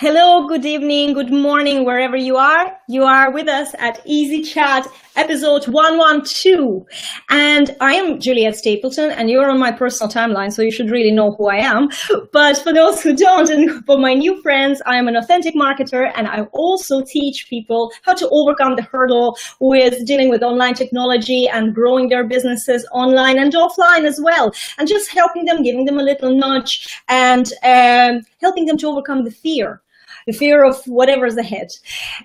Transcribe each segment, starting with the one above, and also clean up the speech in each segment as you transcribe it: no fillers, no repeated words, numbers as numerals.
Hello, good evening, good morning, wherever you are. You are with us at Easy Chat, episode 112. And I am Juliette Stapleton, and you're on my personal timeline, so you should really know who I am. But for those who don't, and for my new friends, I am an authentic marketer, and I also teach people how to overcome the hurdle with dealing with online technology and growing their businesses online and offline as well. And just helping them, giving them a little nudge, and helping them to overcome the fear of whatever's ahead.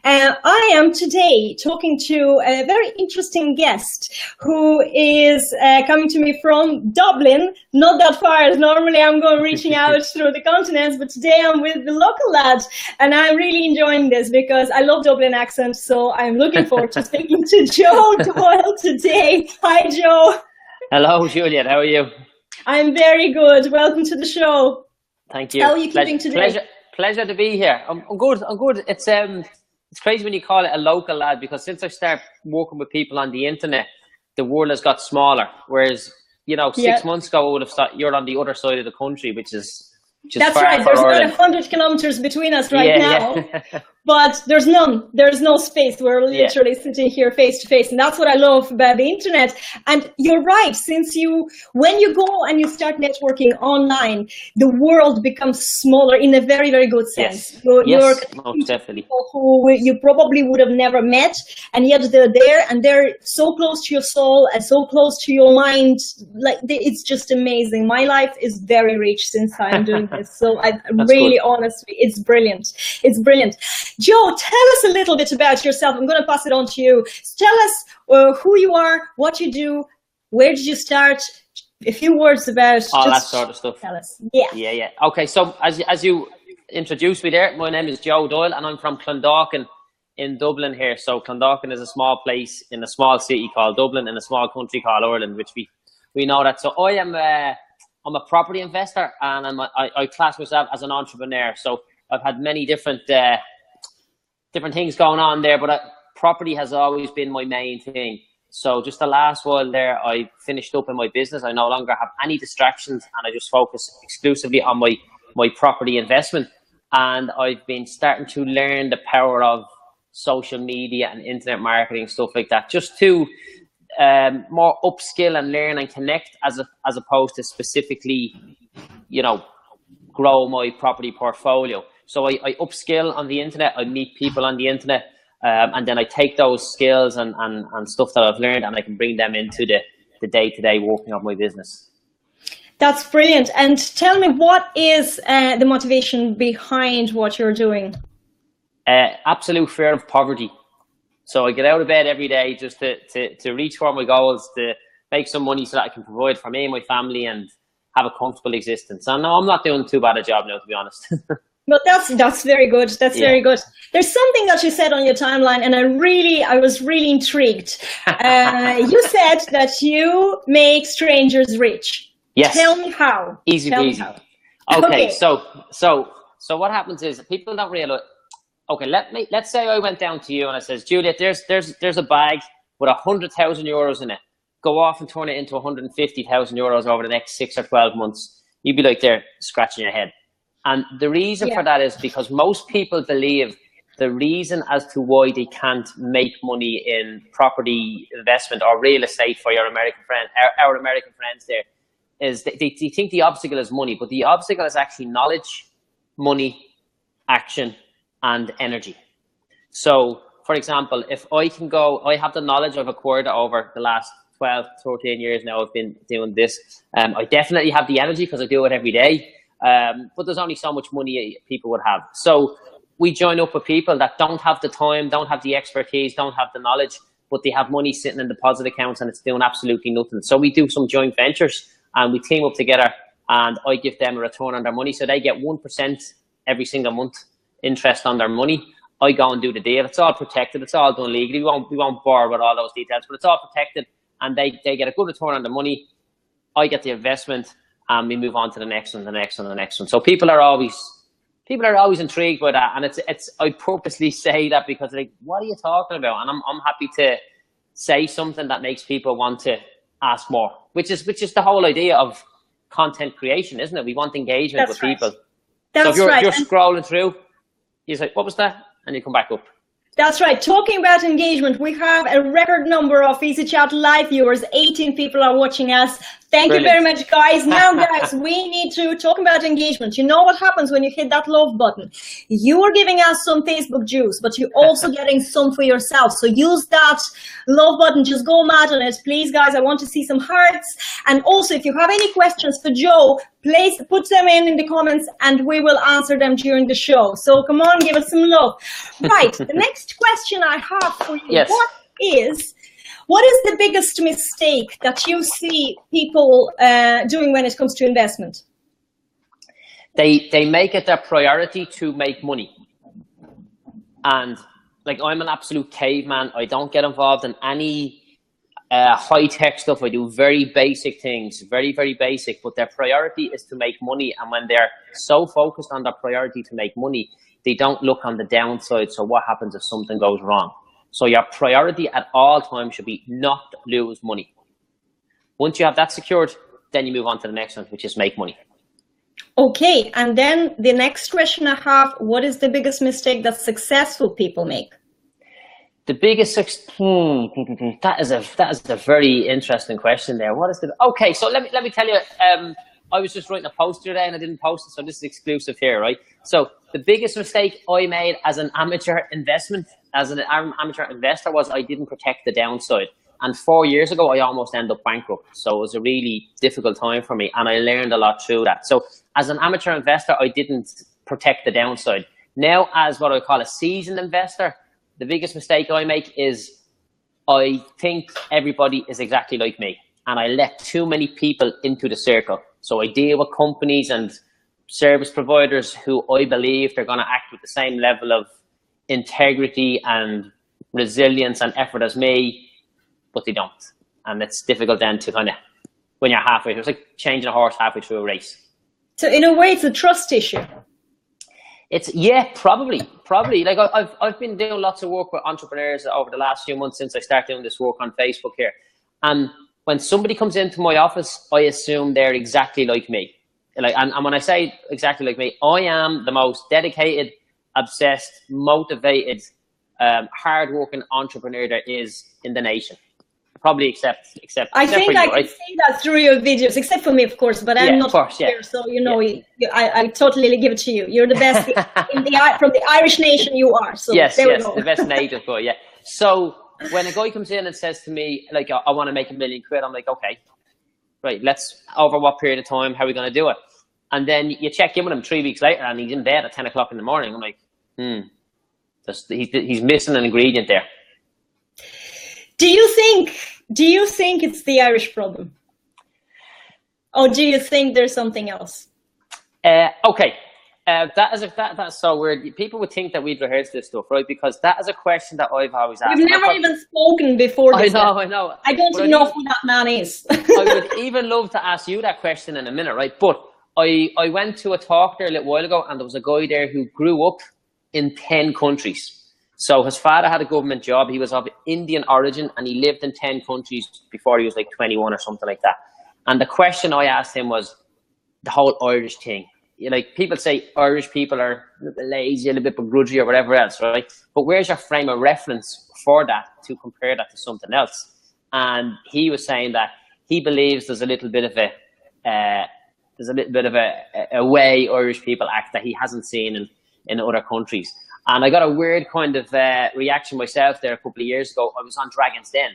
I am today talking to a very interesting guest who is coming to me from Dublin, not that far as normally I'm going reaching out through the continents, but today I'm with the local lad, and I'm really enjoying this because I love Dublin accents, so I'm looking forward to speaking to Joe Doyle today. Hi, Joe. Hello, Juliette. How are you? I'm very good. Welcome to the show. Thank you. How are you keeping today? Pleasure to be here. I'm good. It's crazy when you call it a local lad, because since I started working with people on the internet, the world has got smaller. Whereas, 6 months ago, I would have thought you're on the other side of the country, which is that's right. There's about 100 kilometers between us now. Yeah. But there's none. There's no space. We're literally sitting here face to face. And that's what I love about the internet. And you're right. When you go and you start networking online, the world becomes smaller in a very, very good sense. Yes, most definitely. People who you probably would have never met, and yet they're there, and they're so close to your soul and so close to your mind. It's just amazing. My life is very rich since I'm doing this. So honestly, it's brilliant. It's brilliant. Joe, tell us a little bit about yourself. I'm going to pass it on to you. Tell us who you are, what you do, where did you start, a few words about all that sort of stuff. Tell us. Yeah. Okay, so as you introduced me there, my name is Joe Doyle, and I'm from Clondalkin in Dublin here. So Clondalkin is a small place in a small city called Dublin in a small country called Ireland, which we know that. So I'm a property investor, and I class myself as an entrepreneur. So I've had many different things going on there, but property has always been my main thing. So just the last while there, I finished up in my business. I no longer have any distractions, and I just focus exclusively on my property investment. And I've been starting to learn the power of social media and internet marketing, stuff like that, just to more upskill and learn and connect as opposed to specifically, grow my property portfolio. So I upskill on the internet, I meet people on the internet, and then I take those skills and stuff that I've learned, and I can bring them into the day-to-day working of my business. That's brilliant. And tell me, what is the motivation behind what you're doing? Absolute fear of poverty. So I get out of bed every day just to reach for my goals, to make some money so that I can provide for me and my family and have a comfortable existence. And no, I'm not doing too bad a job now, to be honest. But that's very good. That's very good. There's something that you said on your timeline, and I was really intrigued. You said that you make strangers rich. Yes. Tell me how. Easy peasy. Okay. So what happens is people don't realize. Okay, let's say I went down to you and I says, Juliette, there's a bag with 100,000 euros in it. Go off and turn it into 150,000 euros over the next 6 or 12 months. You'd be like there scratching your head. And the reason for that is because most people believe the reason as to why they can't make money in property investment or real estate for your American friend, our American friends there, is they think the obstacle is money, but the obstacle is actually knowledge, money, action, and energy. So, for example, if I have the knowledge I've acquired over the last 12, 13 years now I've been doing this. I definitely have the energy because I do it every day. But there's only so much money people would have. So we join up with people that don't have the time, don't have the expertise, don't have the knowledge, but they have money sitting in deposit accounts and it's doing absolutely nothing. So we do some joint ventures and we team up together, and I give them a return on their money. So they get 1% every single month interest on their money. I go and do the deal. It's all protected. It's all done legally. We won't bore with all those details, but it's all protected, and they get a good return on the money. I get the investment, and we move on to the next one, the next one, the next one. So people are always intrigued by that, and it's I purposely say that because they're like, what are you talking about? And I'm happy to say something that makes people want to ask more, which is the whole idea of content creation, isn't it? We want engagement with people. That's so if you're right. scrolling through, He's like, what was that? And you come back up. That's right. Talking about engagement, we have a record number of Easy Chat live viewers. 18 people are watching us. Thank you very much, guys. Now, guys, we need to talk about engagement. You know what happens when you hit that love button? You are giving us some Facebook juice, but you're also getting some for yourself. So use that love button. Just go mad on it. Please, guys, I want to see some hearts. And also, if you have any questions for Joe, please put them in the comments and we will answer them during the show. So come on, give us some love. Right. The next question I have for you. Yes. What is the biggest mistake that you see people doing when it comes to investment? They make it their priority to make money. And like, I'm an absolute caveman. I don't get involved in any high-tech stuff. I do very basic things, very, very basic, but their priority is to make money. And when they're so focused on their priority to make money, they don't look on the downside. So what happens if something goes wrong? So your priority at all times should be not lose money. Once you have that secured, then you move on to the next one, which is make money. Okay, and then the next question I have, what is the biggest mistake that successful people make? The biggest that is a very interesting question there. What is the okay? So let me tell you. I was just writing a post today and I didn't post it, so this is exclusive here, right? So the biggest mistake I made as an amateur investor was I didn't protect the downside. And 4 years ago, I almost ended up bankrupt. So it was a really difficult time for me, and I learned a lot through that. So as an amateur investor, I didn't protect the downside. Now, as what I call a seasoned investor, the biggest mistake I make is I think everybody is exactly like me, and I let too many people into the circle. So I deal with companies and service providers who I believe they're going to act with the same level of integrity and resilience and effort as me, but they don't. And it's difficult then to kind of, when you're halfway through, it's like changing a horse halfway through a race. So in a way, it's a trust issue. It's, yeah, probably. Like I've been doing lots of work with entrepreneurs over the last few months since I started doing this work on Facebook here. And when somebody comes into my office, I assume they're exactly like me. Like, and when I say exactly like me, I am the most dedicated, obsessed, motivated, hardworking entrepreneur there is in the nation. Probably except I think I can see that through your videos, except for me, of course, but I'm not here, so you know, I totally give it to you. You're the best from the Irish nation you are. So yes, the best native boy, yeah. So when a guy comes in and says to me, like, I want to make $1 million quid, I'm like, okay, right, let's, over what period of time, how are we going to do it? And then you check in with him 3 weeks later and he's in bed at 10 o'clock in the morning. I'm like, he's missing an ingredient there. Do you think it's the Irish problem? Or do you think there's something else? Okay. That's so weird. People would think that we'd rehearsed this stuff, right? Because that is a question that I've always asked. We've never even spoken before this. I know. I don't even know who that man is. I would even love to ask you that question in a minute, right? But I went to a talk there a little while ago, and there was a guy there who grew up in 10 countries. So his father had a government job. He was of Indian origin, and he lived in 10 countries before he was like 21 or something like that. And the question I asked him was the whole Irish thing. Like, people say Irish people are a little bit lazy, a little bit begrudgy or whatever else, right? But where's your frame of reference for that to compare that to something else? And he was saying that he believes there's a little bit of a way Irish people act that he hasn't seen in other countries. And I got a weird kind of reaction myself there a couple of years ago. I was on Dragon's Den.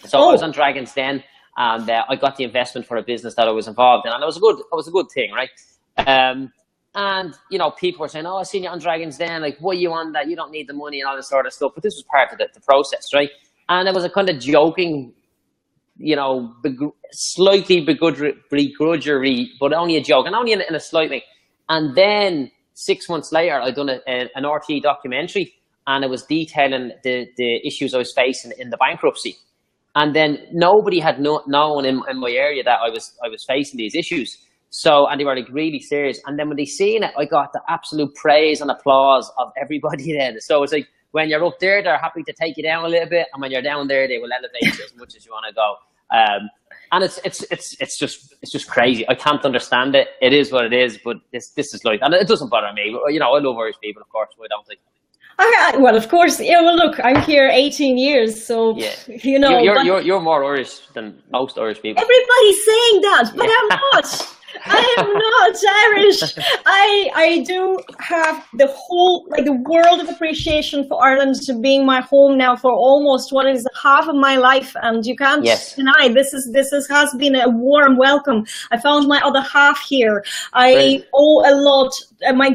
So I was on Dragon's Den, and I got the investment for a business that I was involved in. And it was a good thing, right? And, you know, people were saying, oh, I seen you on Dragon's Den. Like, why are you on that? You don't need the money and all this sort of stuff. But this was part of the process, right? And it was a kind of joking, you know, slightly begrudgery, but only a joke. And only in a slight way. And then 6 months later, I'd done an RTE documentary, and it was detailing the issues I was facing in the bankruptcy. And then nobody had known in my area that I was facing these issues. So, and they were like really serious. And then when they seen it, I got the absolute praise and applause of everybody then. So it's like, when you're up there, they're happy to take you down a little bit. And when you're down there, they will elevate you as much as you want to go. And it's just crazy. I can't understand it. It is what it is, but this is life, and it doesn't bother me. But, you know, I love Irish people, of course. Why don't I? Well, of course. Yeah. Well, look, I'm here 18 years, so Yeah. you know. You're more Irish than most Irish people. Everybody's saying that, but I'm not. I am not Irish. I do have the world of appreciation for Ireland, to being my home now for almost what is half of my life, and you can't deny this has been a warm welcome. I found my other half here. I owe a lot.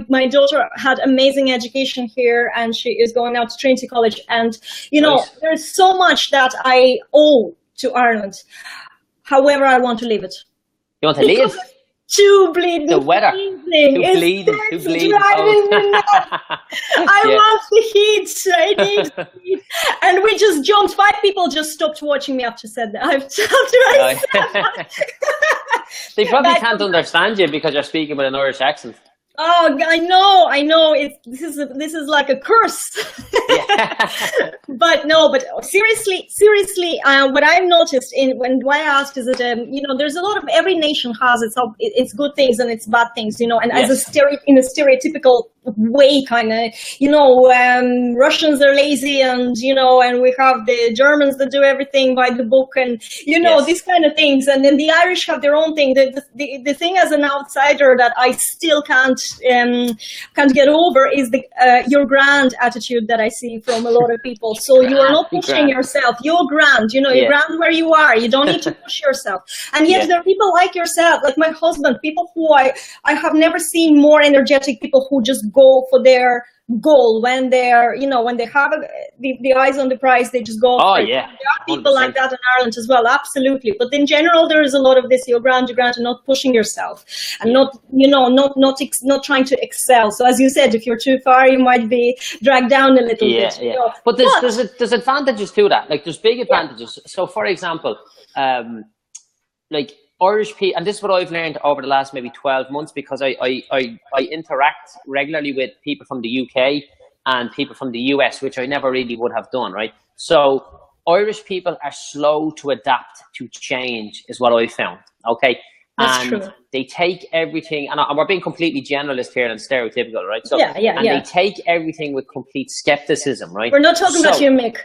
My daughter had amazing education here, and she is going now to Trinity College, and you know, there's so much that I owe to Ireland. However, I want to leave it. You want to leave? Too bleeding. The weather. Too bleeding. I love the heat. I need the heat. And we just jumped. 5 people just stopped watching me after said that. They probably can't understand you because you're speaking with an Irish accent. Oh, I know. This is like a curse. But seriously, what I've noticed when I asked is that you know, there's a lot of, every nation has its good things and its bad things, you know, and as in a stereotypical way, kind of, you know, Russians are lazy, and you know, and we have the Germans that do everything by the book, and you know, these kind of things, and then the Irish have their own thing. The thing as an outsider that I still can't get over is the your grand attitude that I see from a lot of people. So you are not pushing yourself. You're grand, you know, you're grand where you are. You don't need to push yourself. And yet there are people like yourself, like my husband, people who I have never seen more energetic people who just go for their goal when they're, you know, when they have the eyes on the prize, they just go. Oh, yeah. There are people 100%. Like that in Ireland as well, absolutely. But in general, there is a lot of this, you're grand, and not pushing yourself, and not, you know, not trying to excel. So as you said, if you're too far, you might be dragged down a little bit. You know? But there's advantages to that. Like, there's big advantages. So, for example, like Irish people, and this is what I've learned over the last maybe 12 months, because I interact regularly with people from the UK and people from the US, which I never really would have done, right? So Irish people are slow to adapt to change, is what I found, okay? That's true. They take everything, and we're being completely generalist here and stereotypical, right? So, they take everything with complete skepticism, right? We're not talking about you, Mick.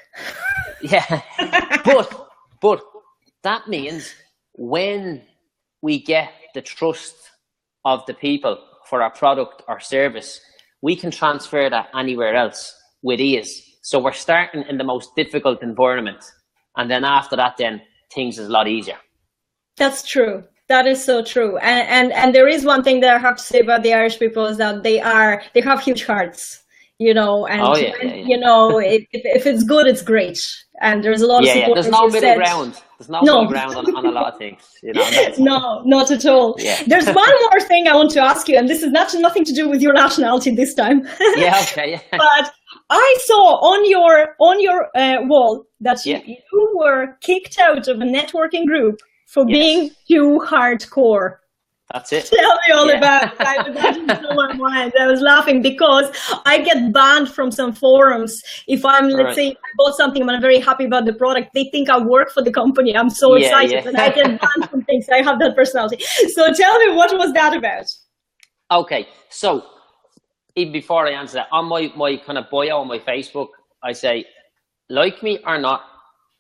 Yeah, but that means when we get the trust of the people for our product or service, we can transfer that anywhere else with ease. So we're starting in the most difficult environment, and then after that, then things is a lot easier. That's true. That is so true. And there is one thing that I have to say about the Irish people, is that they have huge hearts, you know, and you know, if it's good, it's great. And there's a lot of support. There's no middle ground. There's no middle ground on a lot of things, you know. No, not at all. Yeah. There's one more thing I want to ask you, and this is nothing to do with your nationality this time. But I saw on your wall that you were kicked out of a networking group for being too hardcore. That's it. Tell me all about it. I was laughing because I get banned from some forums if I'm, let's say, I bought something and I'm very happy about the product. They think I work for the company. I'm so excited, and I get banned from things. I have that personality. So tell me, what was that about? Okay, so even before I answer that, on my kind of bio on my Facebook, I say, like me or not,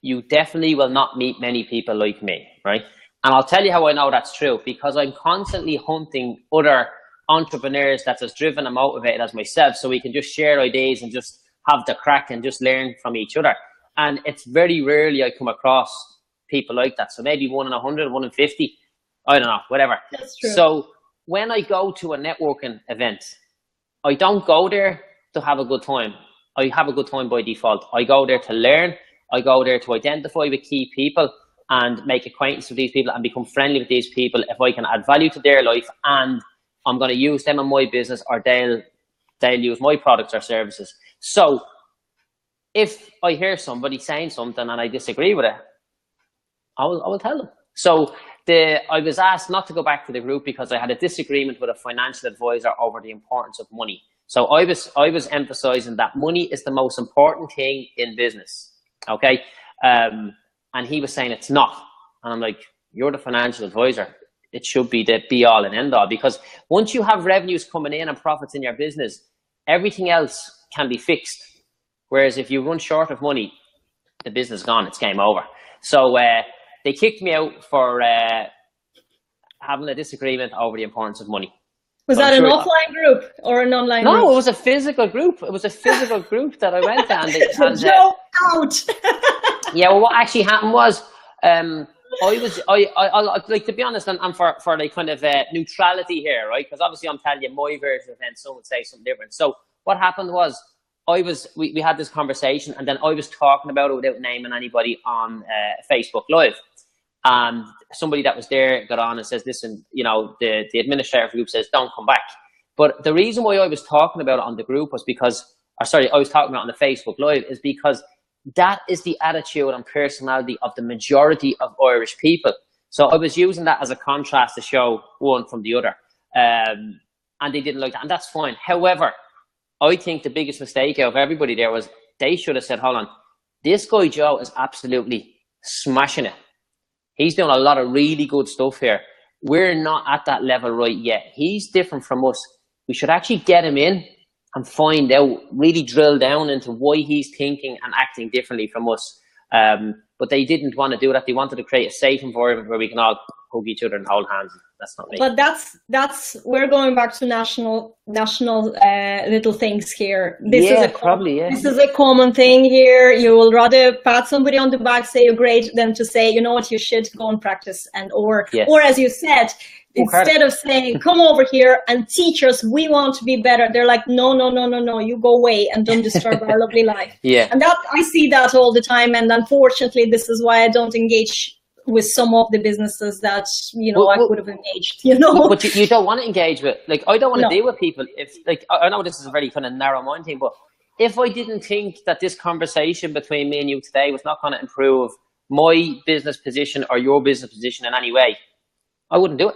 you definitely will not meet many people like me, right? And I'll tell you how I know that's true, because I'm constantly hunting other entrepreneurs that's as driven and motivated as myself, so we can just share ideas and just have the crack and just learn from each other. And it's very rarely I come across people like that. So maybe 1 in 100, 1 in 50, I don't know, whatever. That's true. So when I go to a networking event, I don't go there to have a good time. I have a good time by default. I go there to learn. I go there to identify with key people and make acquaintance with these people and become friendly with these people if I can add value to their life, and I'm going to use them in my business, or they'll use my products or services. So if I hear somebody saying something and I disagree with it, I will tell them. So I was asked not to go back to the group because I had a disagreement with a financial advisor over the importance of money. So I was emphasizing that money is the most important thing in business. Okay. And he was saying it's not. And I'm like, you're the financial advisor. It should be the be all and end all, because once you have revenues coming in and profits in your business, everything else can be fixed. Whereas if you run short of money, the business is gone. It's game over. So they kicked me out for having a disagreement over the importance of money. Was that an offline group or an online group? No, it was a physical group. It was a physical group that I went to. And Joe out. Yeah, well, what actually happened was, I like, to be honest, and for like kind of neutrality here, right? Because obviously I'm telling you my version of events, some would say something different. So what happened was, we had this conversation, and then I was talking about it without naming anybody on Facebook Live. And somebody that was there got on and says, listen, you know, the administrator group says, don't come back. But the reason why I was talking about it on the group was because, I was talking about it on the Facebook Live, is because that is the attitude and personality of the majority of Irish people. So I was using that as a contrast to show one from the other. And they didn't like that, and that's fine. However, I think the biggest mistake of everybody there was they should have said, hold on, this guy Joe is absolutely smashing it. He's doing a lot of really good stuff here. We're not at that level right yet. He's different from us. We should actually get him in and find out, really drill down into why he's thinking and acting differently from us. But they didn't want to do that. They wanted to create a safe environment where we can all hug each other and hold hands. That's not me. But that's we're going back to national little things here. This is a common thing here. You will rather pat somebody on the back, say you're great, than to say, you know what, you should go and practice. And or as you said, instead of saying, come over here and teach us, we want to be better, they're like, no, you go away and don't disturb our lovely life. Yeah. And that I see that all the time, and unfortunately this is why I don't engage with some of the businesses that, you know, I would have engaged, you know. But you don't want to engage with, like, I don't want to deal with people. If, like, I know this is a very kind of narrow mind thing, but if I didn't think that this conversation between me and you today was not going to improve my business position or your business position in any way, I wouldn't do it.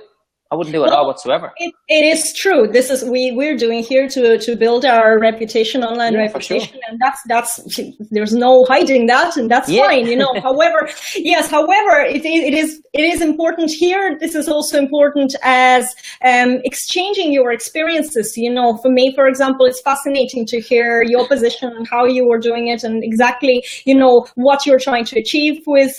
I wouldn't do it at all whatsoever. It is true. This is we're doing here to build our reputation, online reputation, and that's there's no hiding that, and that's fine, you know. However, it is important here. This is also important as exchanging your experiences. You know, for me, for example, it's fascinating to hear your position and how you were doing it, and exactly, you know, what you're trying to achieve with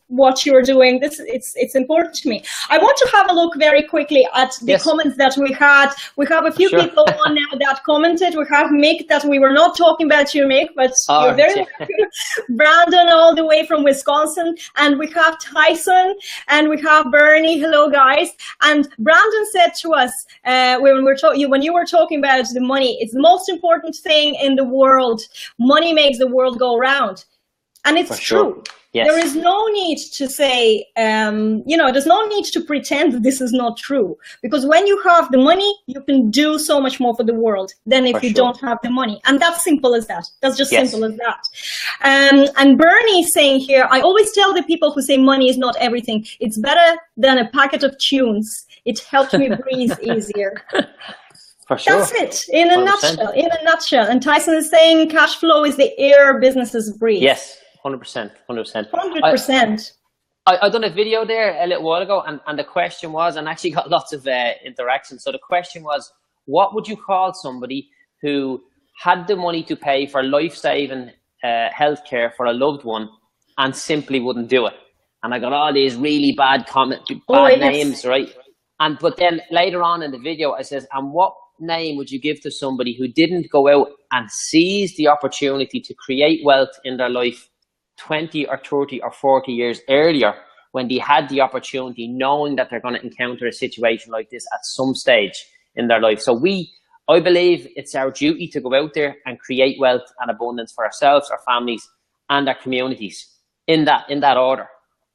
what you're doing. It's important to me. I want to have a look very quickly at the comments that we had. We have a few people on now that commented. We have Mick, that we were not talking about you, Mick, but you're very welcome. Brandon, all the way from Wisconsin, and we have Tyson, and we have Bernie. Hello, guys. And Brandon said to us when you were talking about the money, it's the most important thing in the world. Money makes the world go round, and it's true. Yes. There is no need to say, there's no need to pretend that this is not true. Because when you have the money, you can do so much more for the world than if you don't have the money. And that's simple as that. That's just simple as that. And Bernie saying here, I always tell the people who say money is not everything, it's better than a packet of tunes. It helped me breathe easier. For sure. That's it, in a nutshell. And Tyson is saying cash flow is the air businesses breathe. Yes. 100%. 100%. I done a video there a little while ago, and the question was, and actually got lots of interaction. So the question was, what would you call somebody who had the money to pay for life-saving healthcare for a loved one and simply wouldn't do it? And I got all these really bad names, right? But then later on in the video, I says, and what name would you give to somebody who didn't go out and seize the opportunity to create wealth in their life 20 or 30 or 40 years earlier, when they had the opportunity, knowing that they're going to encounter a situation like this at some stage in their life? So I believe it's our duty to go out there and create wealth and abundance for ourselves, our families, and our communities in that order.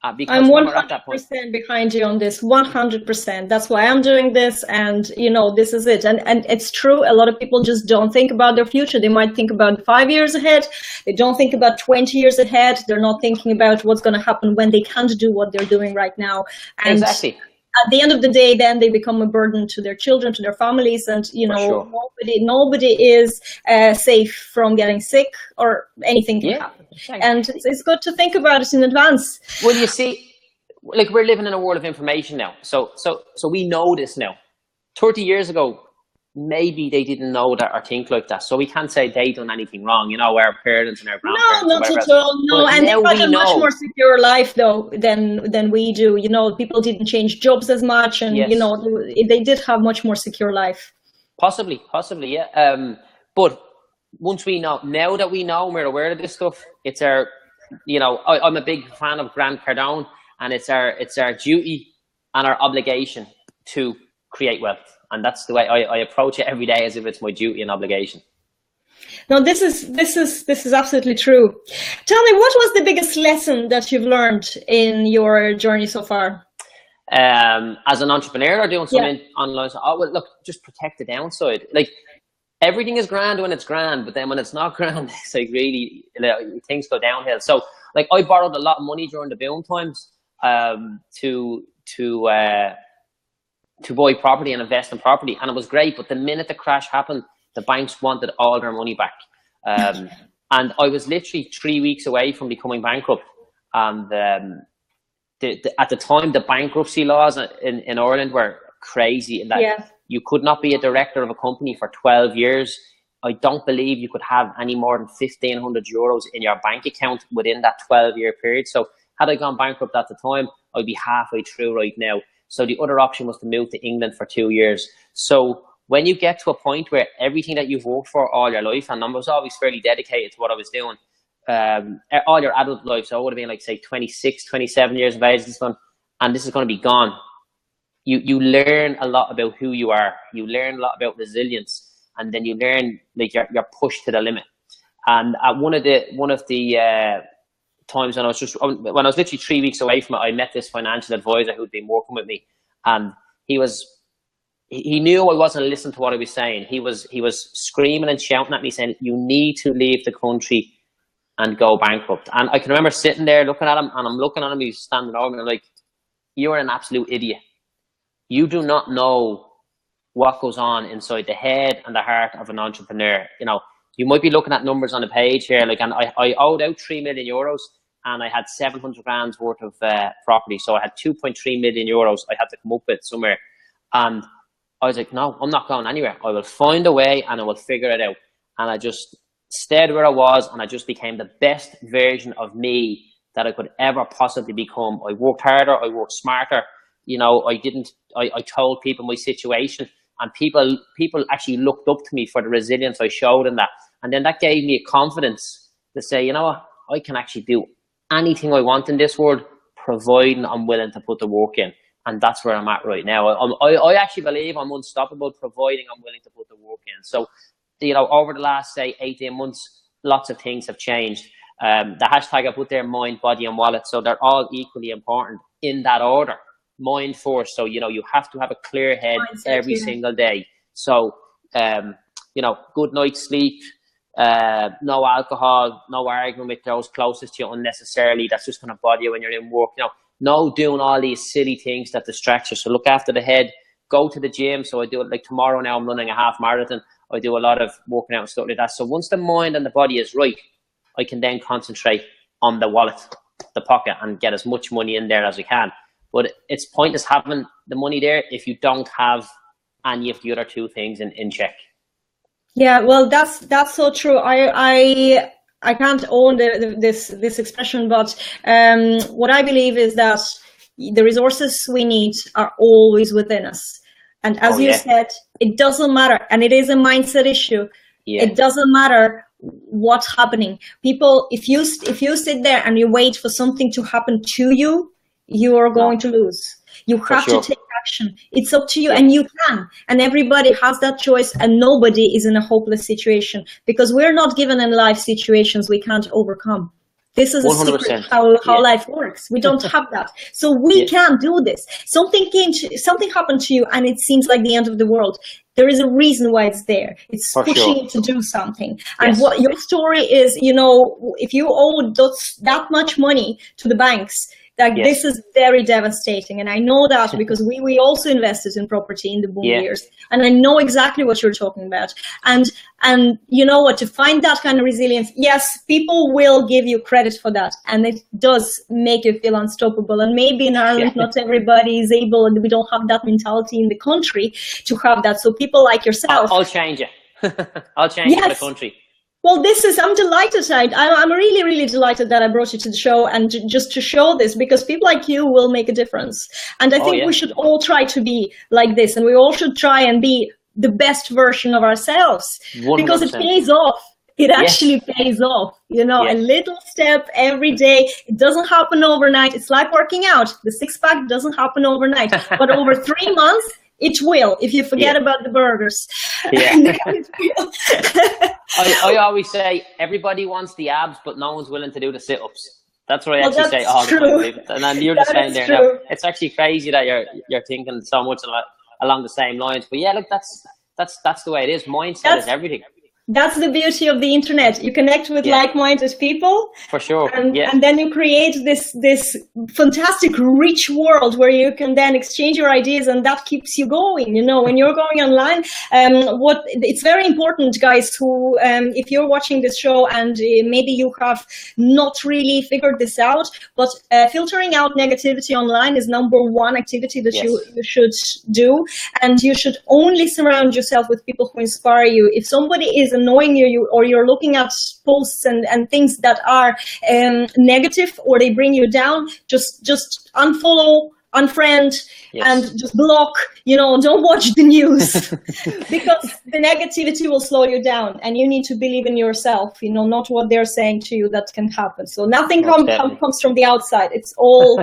I'm 100% behind you on this, 100%. That's why I'm doing this, and you know, this is it. And it's true, a lot of people just don't think about their future. They might think about 5 years ahead. They don't think about 20 years ahead. They're not thinking about what's going to happen when they can't do what they're doing right now. And exactly. At the end of the day, then they become a burden to their children, to their families, and you know, nobody is safe from getting sick or anything can happen. And it's good to think about it in advance. Well, you see, like we're living in a world of information now. So we know this now. 30 years ago, maybe they didn't know that or think like that. So we can't say they done anything wrong, you know, our parents and our grandparents. No, not at all. No, and they've got a much more secure life though than we do. You know, people didn't change jobs as much, and you know, they did have much more secure life. Possibly, yeah. But once we know, now that we know, we're aware of this stuff. It's our, you know, I'm a big fan of Grant Cardone, and it's our duty and our obligation to create wealth. And that's the way I approach it every day, as if it's my duty and obligation. No, this is absolutely true. Tell me, what was the biggest lesson that you've learned in your journey so far? As an entrepreneur or doing something online? Oh, well, look, just protect the downside. Like, everything is grand when it's grand, but then when it's not grand, it's like really, you know, things go downhill. So, like, I borrowed a lot of money during the boom times to buy property and invest in property, and it was great. But the minute the crash happened, the banks wanted all their money back, and I was literally 3 weeks away from becoming bankrupt. And at the time, the bankruptcy laws in Ireland were crazy in that you could not be a director of a company for 12 years. I don't believe you could have any more than €1,500 in your bank account within that 12-year period. So had I gone bankrupt at the time, I'd be halfway through right now. So the other option was to move to England for 2 years. So when you get to a point where everything that you've worked for all your life, and I was always fairly dedicated to what I was doing, all your adult life, so I would have been like, say, 26, 27 years of age, and this is going to be gone. You learn a lot about who you are. You learn a lot about resilience, and then you learn, like, you're pushed to the limit. And at one of the times when I was literally 3 weeks away from it, I met this financial advisor who'd been working with me, and he knew I wasn't listening to what I was saying. He was screaming and shouting at me, saying, "You need to leave the country and go bankrupt." And I can remember sitting there looking at him, and I'm looking at him, he's standing over me, and I'm like, "You are an absolute idiot. You do not know what goes on inside the head and the heart of an entrepreneur. You know, you might be looking at numbers on the page here, like, and I owed out €3 million, and I had 700 grand's worth of property. So I had €2.3 million I had to come up with somewhere. And I was like, no, I'm not going anywhere. I will find a way and I will figure it out. And I just stayed where I was, and I just became the best version of me that I could ever possibly become. I worked harder, I worked smarter. You know, I told people my situation, and people actually looked up to me for the resilience I showed in that. And then that gave me a confidence to say, you know what, I can actually do anything I want in this world, providing I'm willing to put the work in. And that's where I'm at right now. I actually believe I'm unstoppable, providing I'm willing to put the work in. So, you know, over the last, say, 18 months, lots of things have changed. The hashtag I put there, mind, body, and wallet. So they're all equally important in that order. Mind first. So, you know, you have to have a clear head every single day. So, you know, good night's sleep, no alcohol, no arguing with those closest to you unnecessarily. That's just going to bother you when you're in work. You know, no doing all these silly things that distract you. So look after the head, go to the gym. So I do it, like tomorrow now I'm running a half marathon. I do a lot of working out and stuff like that. So once the mind and the body is right, I can then concentrate on the wallet, the pocket, and get as much money in there as I can. But it's pointless having the money there if you don't have any of the other two things in check. Yeah, well, that's so true. I can't own this expression, but what I believe is that the resources we need are always within us. And as you said, it doesn't matter, and it is a mindset issue. Yeah. It doesn't matter what's happening. People, if you sit there and you wait for something to happen to you, you are going to lose. You have to take action. It's up to you, and you can. And everybody has that choice, and nobody is in a hopeless situation, because we're not given in life situations we can't overcome. This is a 100%. secret how life works. We don't have that. So we can do this. Something happened to you and it seems like the end of the world. There is a reason why it's there. It's pushing you to do something. And what your story is, you know, if you owe that much money to the banks, Like this is very devastating. And I know that because we also invested in property in the boom years. And I know exactly what you're talking about. And you know what, to find that kind of resilience, yes, people will give you credit for that. And it does make you feel unstoppable. And maybe in Ireland, not everybody is able, and we don't have that mentality in the country to have that. So people like yourself. I'll change it. I'll change it for the country. Well, I'm delighted. I'm really, really delighted that I brought you to the show and just to show this, because people like you will make a difference. And I think we should all try to be like this, and we all should try and be the best version of ourselves 100%. Because it pays off. It actually pays off, a little step every day. It doesn't happen overnight. It's like working out. The six-pack doesn't happen overnight, but over 3 months, it will, if you forget about the burgers. I always say everybody wants the abs, but no one's willing to do the sit-ups. That's what I actually say all the time. And then you're just saying there now. It's actually crazy that you're thinking so much along the same lines. But look, that's the way it is. Mindset is everything. That's the beauty of the internet. You connect with like-minded people. For sure. And then you create this fantastic, rich world where you can then exchange your ideas, and that keeps you going. When you're going online, it's very important, guys, who, if you're watching this show and maybe you have not really figured this out, but filtering out negativity online is number one activity that you should do. And you should only surround yourself with people who inspire you. If somebody is annoying you, or you're looking at posts and things that are negative, or they bring you down, just unfollow, unfriend, and just block. Don't watch the news because the negativity will slow you down, and you need to believe in yourself, not what they're saying to you that can happen. So nothing comes from the outside. It's all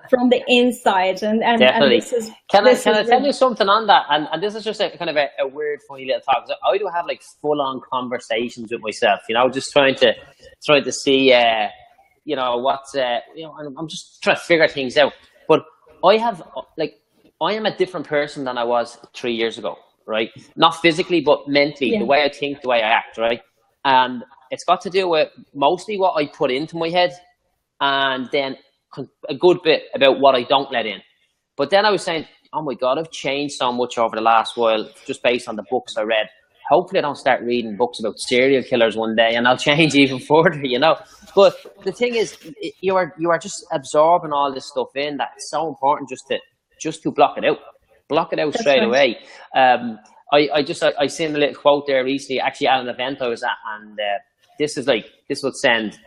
from the inside. And this is, can I tell you something on that? And this is just a kind of a weird, funny little talk. I do have like full-on conversations with myself, just trying to see, what's, I'm just trying to figure things out. But I am a different person than I was 3 years ago, right? Not physically, but mentally, the way I think, the way I act, right? And it's got to do with mostly what I put into my head, and then a good bit about what I don't let in. But then I was saying, oh my God, I've changed so much over the last while, just based on the books I read. Hopefully I don't start reading books about serial killers one day, and I'll change even further, But the thing is, you are just absorbing all this stuff in. That's so important just to block it out straight away. I seen a little quote there recently, actually at an event I was at, and this would send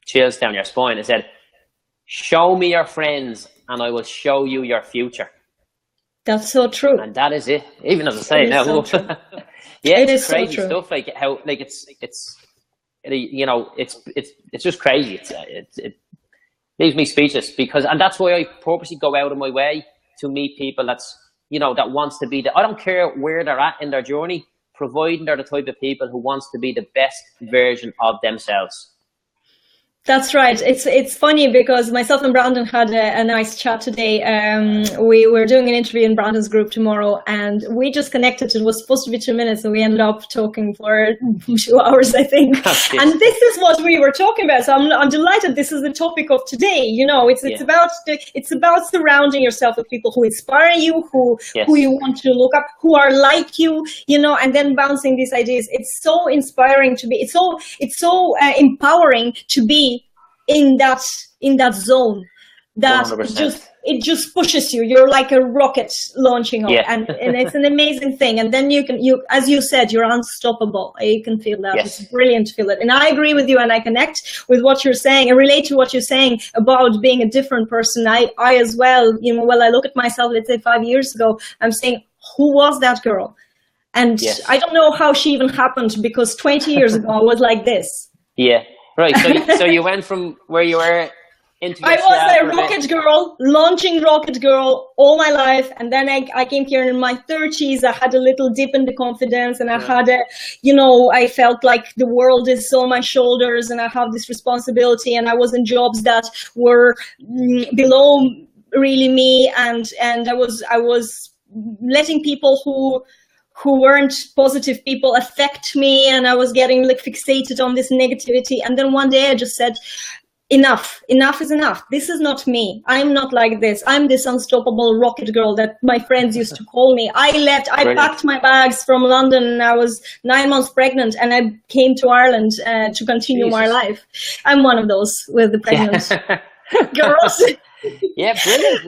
chills down your spine. It said, "Show me your friends, and I will show you your future." That's so true. And that is it. Even as I say now, so it's crazy stuff. Like how, like it's just crazy. It leaves me speechless, and that's why I purposely go out of my way to meet people that wants to be I don't care where they're at in their journey, providing they're the type of people who wants to be the best version of themselves. That's right. It's funny because myself and Brandon had a nice chat today. We were doing an interview in Brandon's group tomorrow, and we just connected. It was supposed to be 2 minutes, and we ended up talking for 2 hours, I think. And this is what we were talking about. So I'm delighted. This is the topic of today. It's about surrounding yourself with people who inspire you, who you want to look up, who are like you, and then bouncing these ideas. It's so inspiring to be. It's so empowering to be in that zone that 100%. it just pushes you. You're like a rocket launching off, and it's an amazing thing. And then you as you said, you're unstoppable. You can feel that. It's brilliant to feel it. And I agree with you, and I connect with what you're saying. I relate to what you're saying about being a different person. I as well, I look at myself, let's say 5 years ago, I'm saying, who was that girl? And I don't know how she even happened, because 20 years ago I was like this. Yeah. Right, so you went from where you were into I was a rocket girl, launching rocket girl all my life, and then I came here in my 30s. I had a little dip in the confidence, and I had I felt like the world is on my shoulders, and I have this responsibility, and I was in jobs that were below really me, and I was letting people who weren't positive people affect me, and I was getting fixated on this negativity. And then one day I just said, enough is enough. This is not me. I'm not like this. I'm this unstoppable rocket girl that my friends used to call me. I packed my bags from London, and I was 9 months pregnant, and I came to Ireland to continue my life. I'm one of those with the pregnant girls. Yeah, brilliant.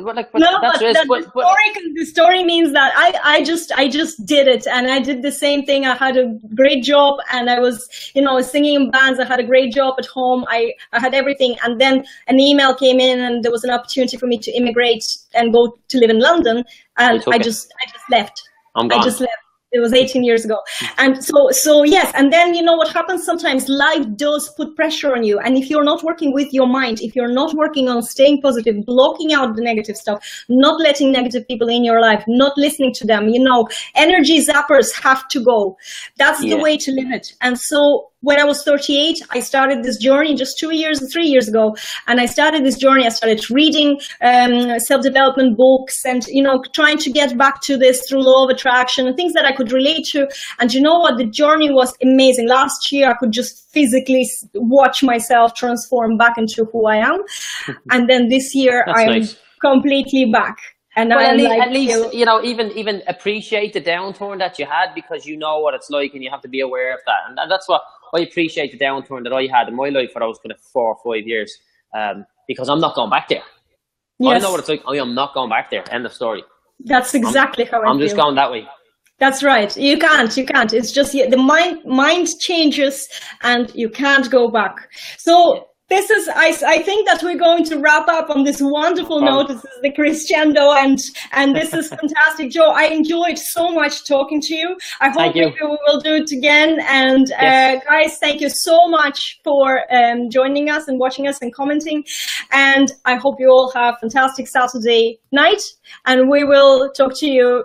The story means that I just did it, and I did the same thing. I had a great job, and I was singing in bands. I had a great job at home. I had everything, and then an email came in, and there was an opportunity for me to immigrate and go to live in London, and I just left. I just left. It was 18 years ago. And so yes. And then, what happens sometimes, life does put pressure on you. And if you're not working with your mind, if you're not working on staying positive, blocking out the negative stuff, not letting negative people in your life, not listening to them, energy zappers have to go. That's the way to live it. And so when I was 38, I started this journey just 3 years ago. And I started this journey. I started reading self-development books and, trying to get back to this through law of attraction and things that I could relate to. And you know what? The journey was amazing. Last year, I could just physically watch myself transform back into who I am. And then this year, I'm completely back. And at least even appreciate the downturn that you had, because you know what it's like, and you have to be aware of that. And that's what I appreciate, the downturn that I had in my life for those kind of 4 or 5 years, because I'm not going back there. Yes. I know what it's like. I am not going back there. End of story. That's exactly how I feel. I'm just going that way. That's right. You can't. It's just the mind changes, and you can't go back. So. This is, I think that we're going to wrap up on this wonderful note. This is the crescendo, and this is fantastic. Joe, I enjoyed so much talking to you. I hope maybe we will do it again. And guys, thank you so much for joining us and watching us and commenting. And I hope you all have a fantastic Saturday night, and we will talk to you.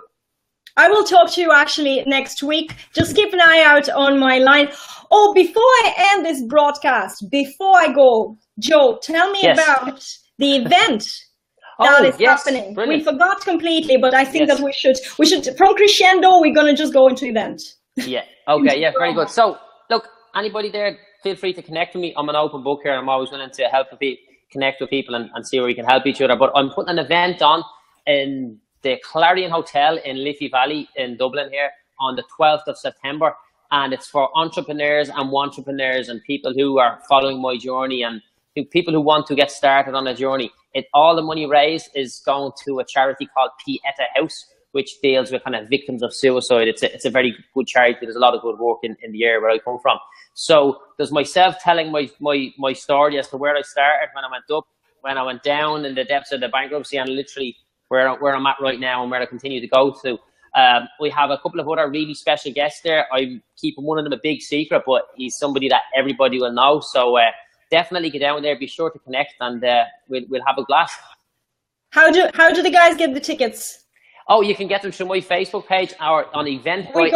I will talk to you actually next week. Just keep an eye out on my line. Oh, before I end this broadcast, before I go, Joe, tell me about the event that is happening. Brilliant. We forgot completely, but I think that we should, from crescendo, we're going to just go into event. Yeah. Okay. Yeah. Very good. So look, anybody there, feel free to connect with me. I'm an open book here. I'm always willing to help connect with people and see where we can help each other. But I'm putting an event on in the Clarion Hotel in Liffey Valley in Dublin here on the 12th of September. And it's for entrepreneurs and people who are following my journey and people who want to get started on a journey. All the money raised is going to a charity called Pieta House, which deals with kind of victims of suicide. It's a very good charity. There's a lot of good work in the area where I come from. So there's myself telling my story as to where I started, when I went up, when I went down in the depths of the bankruptcy, and literally where I'm at right now and where I continue to go to. We have a couple of other really special guests there. I'm keeping one of them a big secret, but he's somebody that everybody will know. So definitely get down there. Be sure to connect, and we'll have a blast. How do the guys get the tickets? Oh, you can get them through my Facebook page or on Eventbrite. We're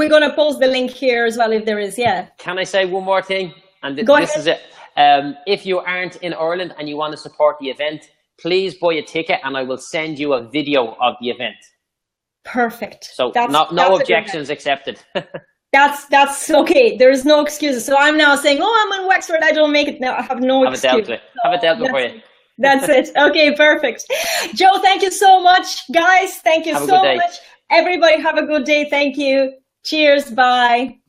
gonna post the link here as well if there is. Yeah. Can I say one more thing? And this is it. If you aren't in Ireland and you want to support the event, please buy a ticket, and I will send you a video of the event. Perfect. So no objections accepted. That's okay. There is no excuses. So I'm now saying, I'm in Wexford, I don't make it now. I have no excuse. Have it dealt with for you. That's it. Okay, perfect. Joe, thank you so much. Guys, thank you so much. Everybody have a good day. Thank you. Cheers. Bye.